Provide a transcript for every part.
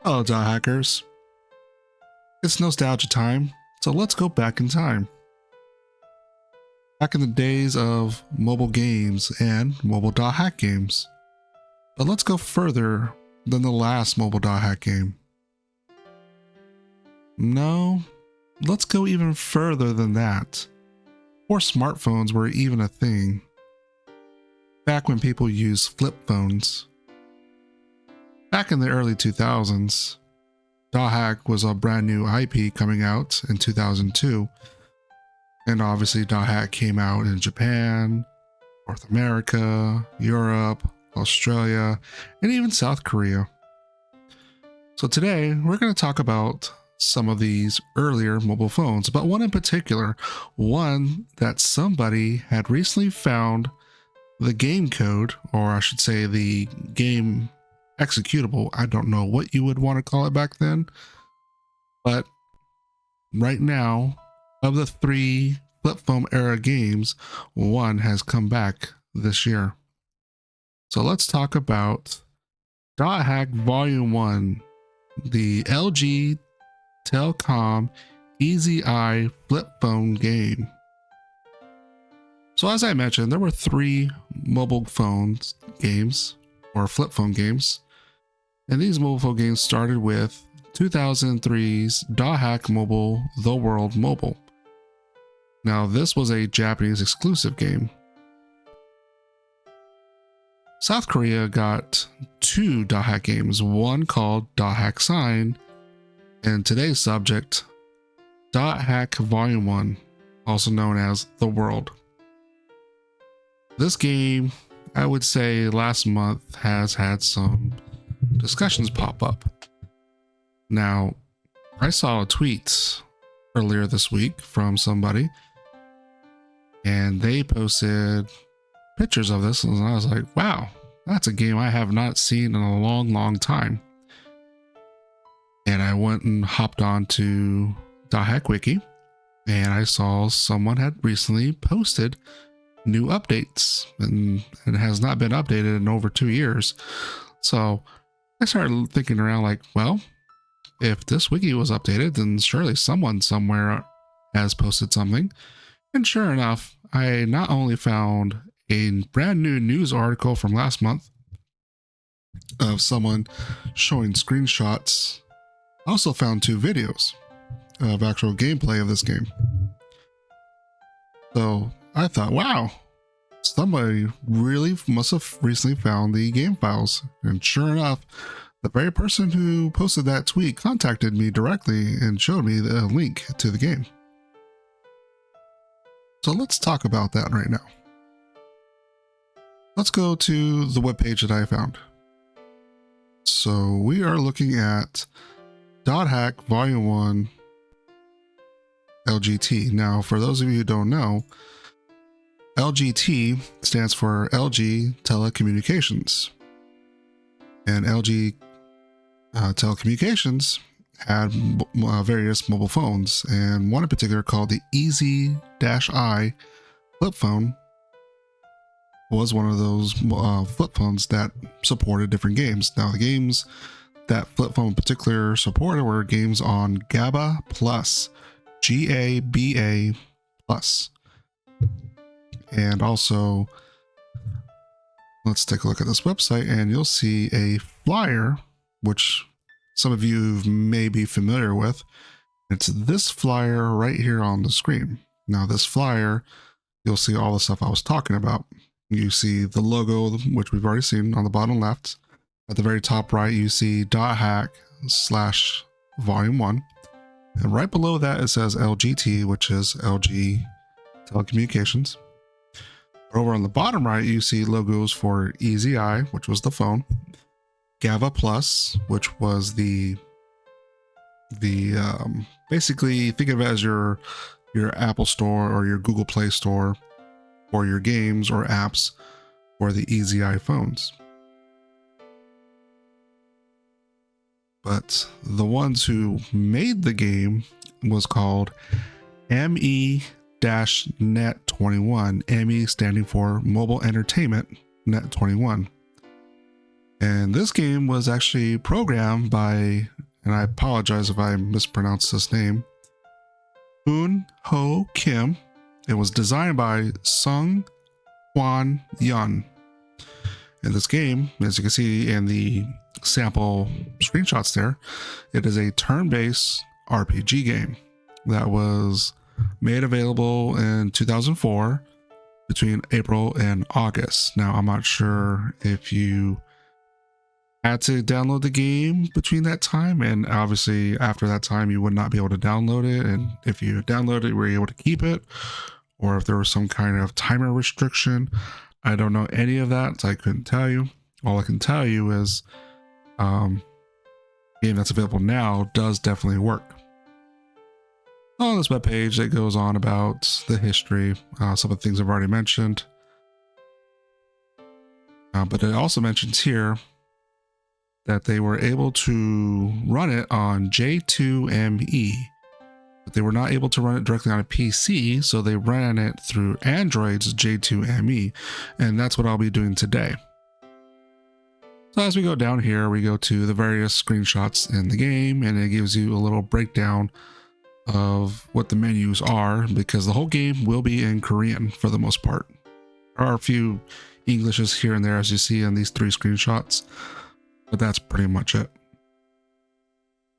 Hello, Dot Hackers. It's nostalgia time, so let's go back in time. Back in the days of mobile games and mobile dot hack games. But let's go further than the last mobile dot hack game. No, let's go even further than that. Before smartphones were even a thing. Back when people used flip phones. Back in the early 2000s, Dothack was a brand new IP coming out in 2002, and obviously Dothack came out in Japan, North America, Europe, Australia, and even South Korea. So today we're going to talk about some of these earlier mobile phones, but one in particular, one that somebody had recently found the game code, or I should say the game executable. I don't know what you would want to call it back then, but right now, of the 3 flip phone era games, one has come back this year. So let's talk about Dothack Volume 1, the LG Telecom Easy Eye flip phone game. So as I mentioned, there were 3 mobile phone games, or flip phone games. And these mobile phone games started with 2003's Dothack Mobile The World Mobile. Now, this was a Japanese exclusive game. South Korea got 2 Dothack games, one called Dothack Sign, and today's subject, Dothack Volume 1, also known as The World. This game, I would say last month, has had some discussions pop up. Now, I saw a tweet earlier this week from somebody, and they posted pictures of this, and I was like, wow, that's a game I have not seen in a long time. And I went and hopped on to Dothack Wiki, and I saw someone had recently posted new updates, and it has not been updated in over 2 years. So I started thinking around like, well, if this wiki was updated, then surely someone somewhere has posted something. And sure enough, I not only found a brand new news article from last month of someone showing screenshots, I also found 2 videos of actual gameplay of this game. So I thought, wow, somebody really must have recently found the game files. And sure enough, the very person who posted that tweet contacted me directly and showed me the link to the game. So let's talk about that right now. Let's go to the webpage that I found. So we are looking at Dothack Volume 1 LGT. Now, for those of you who don't know, LGT stands for LG Telecommunications. And LG Telecommunications had various mobile phones, and one in particular called the Easy-I flip phone was one of those flip phones that supported different games. Now, the games that flip phone in particular supported were games on GABA Plus, GABA Plus. And also, let's take a look at this website, and you'll see a flyer, which some of you may be familiar with. It's this flyer right here on the screen. Now, this flyer, you'll see all the stuff I was talking about. You see the logo, which we've already seen on the bottom left. At the very top right, you see Dothack/Volume 1. And right below that, it says LGT, which is LG Telecommunications. Over on the bottom right, you see logos for Easy Eye, which was the phone, GABA Plus, which was the basically think of it as your Apple Store or your Google Play Store for your games or apps for the Easy Eye phones. But the ones who made the game was called ME-Net 21, ME standing for Mobile Entertainment Net 21. And this game was actually programmed by and I apologize if I mispronounced this name, Keun-Ho Kim. It was designed by Sung-Hwan. In this game, as you can see in the sample screenshots there, it is a turn-based RPG game that was made available in 2004 between April and August. Now, I'm not sure if you had to download the game between that time, and obviously after that time you would not be able to download it, and if you downloaded it, were you able to keep it, or if there was some kind of timer restriction. I don't know any of that, so I couldn't tell you. All I can tell you is the game that's available now does definitely work. On this webpage, it goes on about the history, some of the things I've already mentioned. But it also mentions here that they were able to run it on J2ME, but they were not able to run it directly on a PC, so they ran it through Android's J2ME, and that's what I'll be doing today. So as we go down here, we go to the various screenshots in the game, and it gives you a little breakdown of what the menus are, because the whole game will be in Korean for the most part. There are a few Englishes here and there, as you see in these 3 screenshots, but that's pretty much it.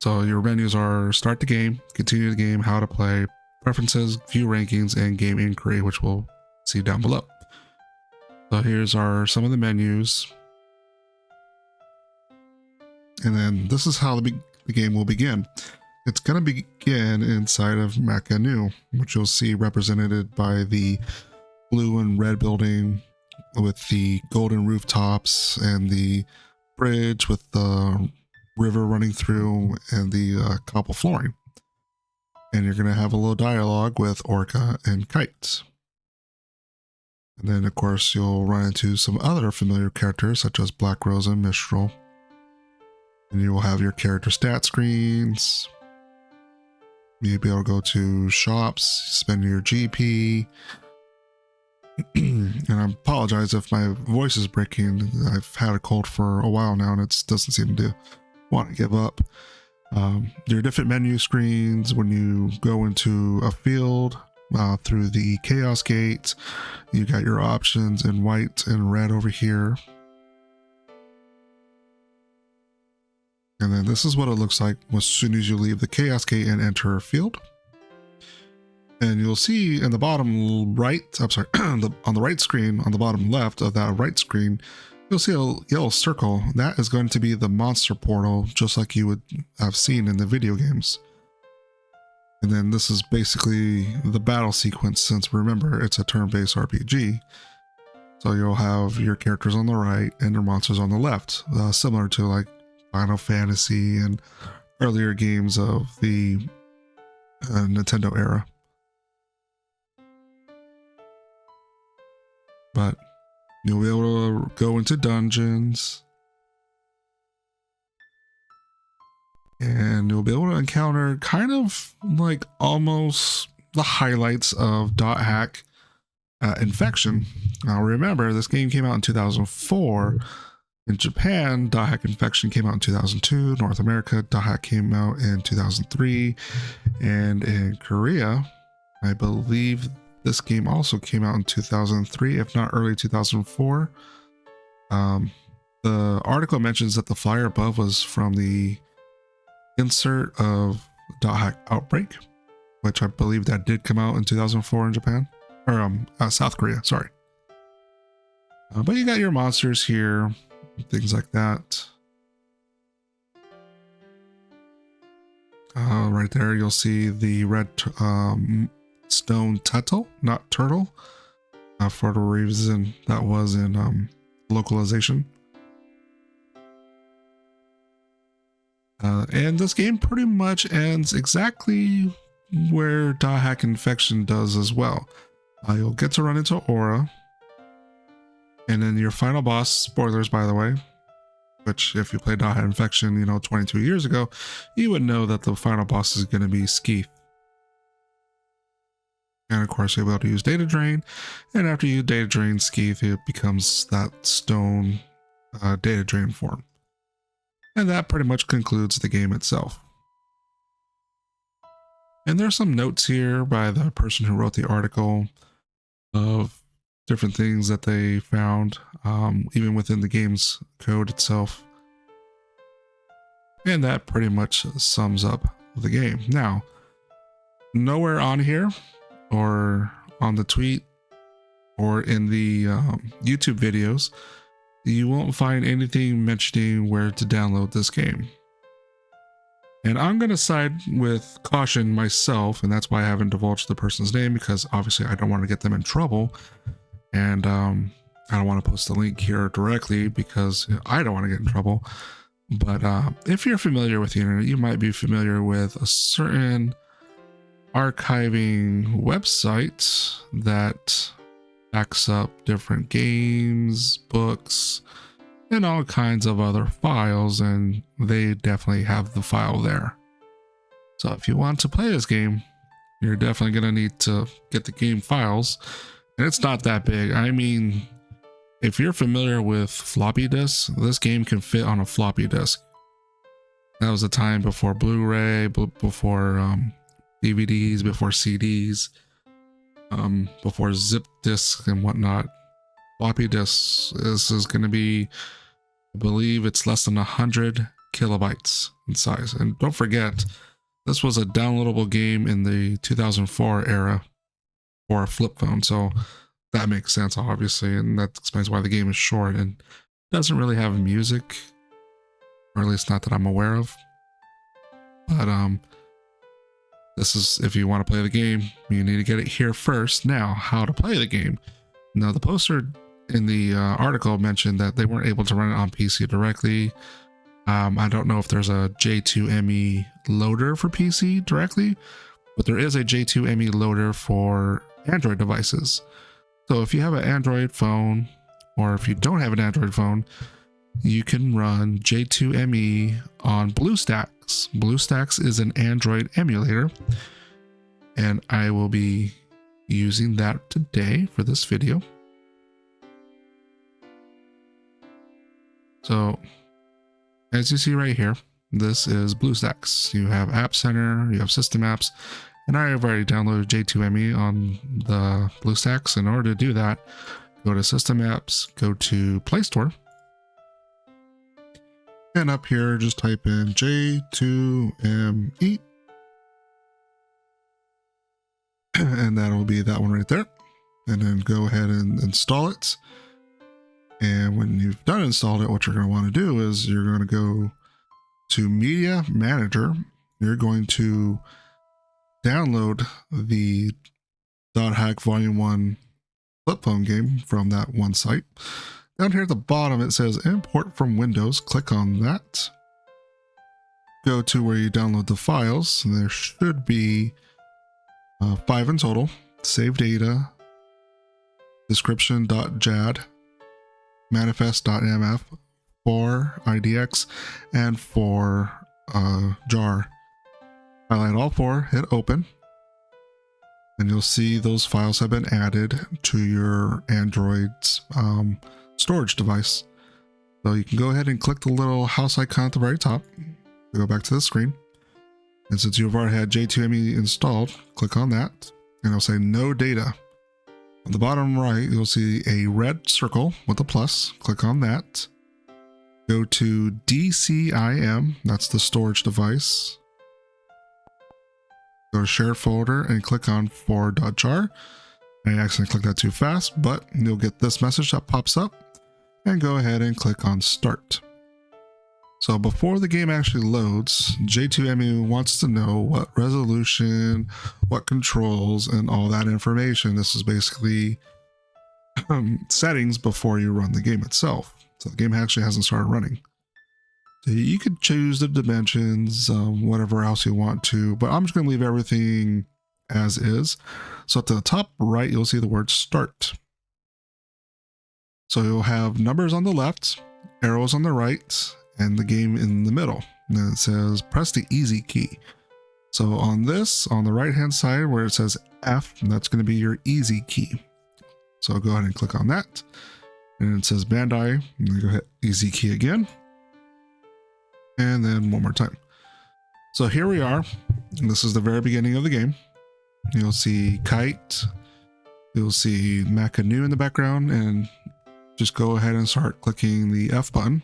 So your menus are start the game, continue the game, how to play, preferences, view rankings, and game inquiry, which we'll see down below. So here's some of the menus. And then this is how the game will begin. It's going to begin inside of Makanu, which you'll see represented by the blue and red building with the golden rooftops and the bridge with the river running through and the cobble flooring. And you're going to have a little dialogue with Orca and Kite. And then, of course, you'll run into some other familiar characters such as Black Rose and Mistral. And you will have your character stat screens. You'll be able to go to shops, spend your GP. And I apologize if my voice is breaking. I've had a cold for a while now, and it doesn't seem to want to give up. Your different menu screens when you go into a field through the chaos gate. You got your options in white and red over here. And then this is what it looks like as soon as you leave the chaos gate and enter a field. And you'll see in the bottom right, I'm sorry, on the right screen, on the bottom left of that right screen, you'll see a yellow circle. That is going to be the monster portal, just like you would have seen in the video games. And then this is basically the battle sequence, since remember, it's a turn-based RPG. So you'll have your characters on the right and your monsters on the left, similar to like Final Fantasy and earlier games of the Nintendo era. But you'll be able to go into dungeons, and you'll be able to encounter kind of like almost the highlights of Dothack Infection. Now remember, this game came out in 2004. In Japan, Dothack Infection came out in 2002. North America, Dothack came out in 2003. And in Korea, I believe this game also came out in 2003, if not early 2004. The article mentions that the flyer above was from the insert of Dothack Outbreak, which I believe that did come out in 2004 in Japan, or South Korea, sorry. But you got your monsters here, things like that. Right there, you'll see the red stone turtle, not turtle, for the reason that was in localization. And this game pretty much ends exactly where Dothack Infection does as well. You'll get to run into Aura, and then your final boss, spoilers by the way, which if you played Dothack Infection, 22 years ago, you would know that the final boss is going to be Skeeth. And of course, you'll be able to use Data Drain, and after you Data Drain Skeeth, it becomes that stone Data Drain form. And that pretty much concludes the game itself. And there's some notes here by the person who wrote the article of different things that they found, even within the game's code itself. And that pretty much sums up the game. Now, nowhere on here or on the tweet or in the YouTube videos, you won't find anything mentioning where to download this game. And I'm going to side with caution myself, and that's why I haven't divulged the person's name, because obviously I don't want to get them in trouble. And I don't want to post the link here directly because I don't want to get in trouble. But if you're familiar with the internet, you might be familiar with a certain archiving website that backs up different games, books, and all kinds of other files, and they definitely have the file there. So if you want to play this game, you're definitely going to need to get the game files, and it's not that big. I mean, if you're familiar with floppy disks, this game can fit on a floppy disk. That was a time before Blu-ray, before DVDs, before CDs, before zip disks and whatnot. Floppy disks, this is going to be, I believe it's less than 100 kilobytes in size. And don't forget, this was a downloadable game in the 2004 era for a flip phone. So that makes sense, obviously. And that explains why the game is short and doesn't really have music, or at least not that I'm aware of. But this is, if you want to play the game, you need to get it here first. Now, how to play the game. Now, the poster in the article mentioned that they weren't able to run it on PC directly. I don't know if there's a J2ME Loader for PC directly, but there is a J2ME Loader for Android devices. So if you have an Android phone, or if you don't have an Android phone, you can run J2ME on BlueStacks. BlueStacks is an Android emulator, and I will be using that today for this video. So, as you see right here, this is BlueStacks. You have App Center, you have System Apps, and I have already downloaded J2ME on the BlueStacks. In order to do that, go to System Apps, go to Play Store, and up here just type in J2ME, and that'll be that one right there. And then go ahead and install it. And when you've done installed it, what you're going to want to do is you're going to go to Media Manager. You're going to download the Dothack Volume 1 flip phone game from that one site. Down here at the bottom, it says Import from Windows. Click on that. Go to where you download the files. And there should be 5 in total. Save data, description.jad, manifest.mf, for IDX, and for jar. Highlight all 4, hit open, and you'll see those files have been added to your Android's storage device. So you can go ahead and click the little house icon at the very top to go back to the screen. And since you've already had J2ME installed, click on that, and it'll say no data. On the bottom right, you'll see a red circle with a plus. Click on that. Go to DCIM, that's the storage device. Go to share folder and click on for.jar. I accidentally clicked that too fast, but you'll get this message that pops up, and go ahead and click on start. So before the game actually loads, J2ME wants to know what resolution, what controls, and all that information. This is basically settings before you run the game itself. So the game actually hasn't started running. So you could choose the dimensions, whatever else you want to, but I'm just going to leave everything as is. So at the top right, you'll see the word start. So you'll have numbers on the left, arrows on the right, and the game in the middle. And then it says press the easy key. So on this, on the right hand side where it says F, that's going to be your easy key. So go ahead and click on that. And it says Bandai, and then go hit easy key again. And then one more time. So here we are. This is the very beginning of the game. You'll see Kite. You'll see Keun-Ho in the background, and just go ahead and start clicking the F button.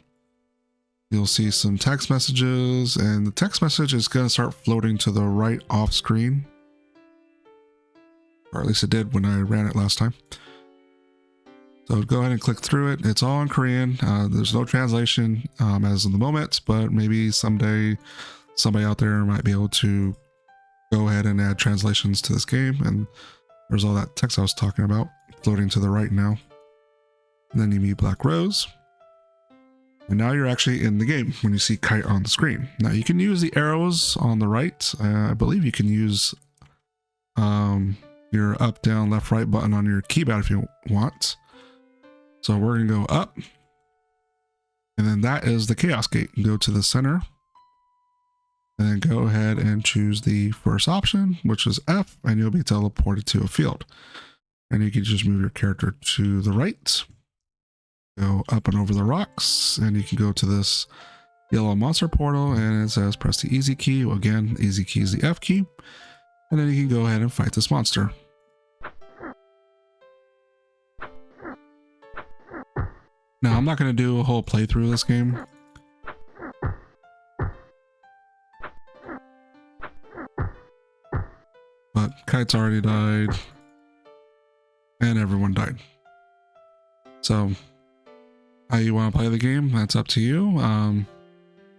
You'll see some text messages, and the text message is going to start floating to the right off screen. Or at least it did when I ran it last time. So go ahead and click through it. It's all in Korean. There's no translation as of the moment, but maybe someday somebody out there might be able to go ahead and add translations to this game. And there's all that text I was talking about floating to the right now. And then you meet Black Rose. And now you're actually in the game when you see Kite on the screen. Now you can use the arrows on the right. I believe you can use your up, down, left, right button on your keypad if you want. So we're going to go up. And then that is the Chaos Gate. Go to the center. And then go ahead and choose the first option, which is F, and you'll be teleported to a field. And you can just move your character to the right. Go up and over the rocks, and you can go to this yellow monster portal, and it says press the easy key. Well, again, easy key is the F key. And then you can go ahead and fight this monster. Now, I'm not going to do a whole playthrough of this game. But Kite's already died. And everyone died. So, how you want to play the game, that's up to you.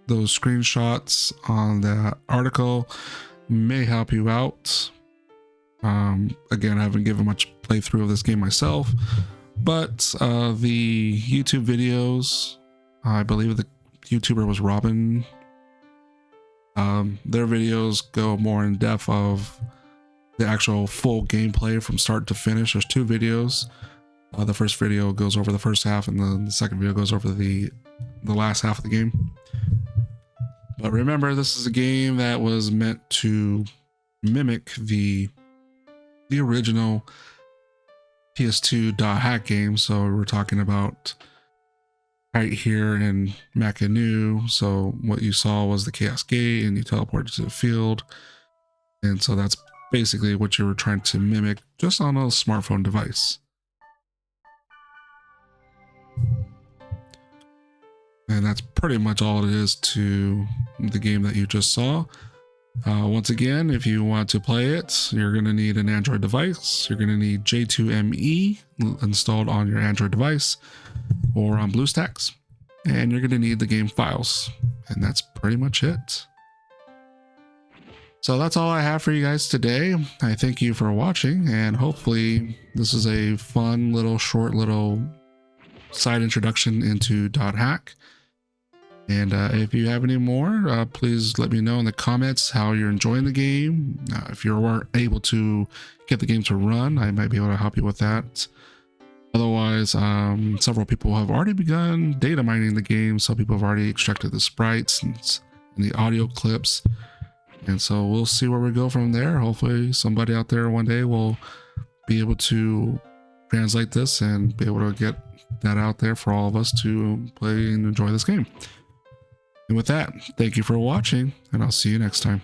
Those screenshots on that article may help you out. Again, I haven't given much playthrough of this game myself. But the YouTube videos, I believe the YouTuber was Robin. Their videos go more in depth of the actual full gameplay from start to finish. There's 2 videos. The first video goes over the first half, and the second video goes over the last half of the game. But remember, this is a game that was meant to mimic the original PS2 Dothack game. So we're talking about right here in Keun-Ho. So what you saw was the Chaos Gate, and you teleported to the field. And so that's basically what you were trying to mimic, just on a smartphone device. And that's pretty much all it is to the game that you just saw. Once again, if you want to play it, you're going to need an Android device. You're going to need J2ME installed on your Android device or on BlueStacks. And you're going to need the game files. And that's pretty much it. So that's all I have for you guys today. I thank you for watching, and hopefully this is a fun little short little side introduction into Dothack. And if you have any more, please let me know in the comments how you're enjoying the game. If you weren't able to get the game to run, I might be able to help you with that. Otherwise, several people have already begun data mining the game. Some people have already extracted the sprites and the audio clips. And so we'll see where we go from there. Hopefully somebody out there one day will be able to translate this and be able to get that out there for all of us to play and enjoy this game. And with that, thank you for watching, and I'll see you next time.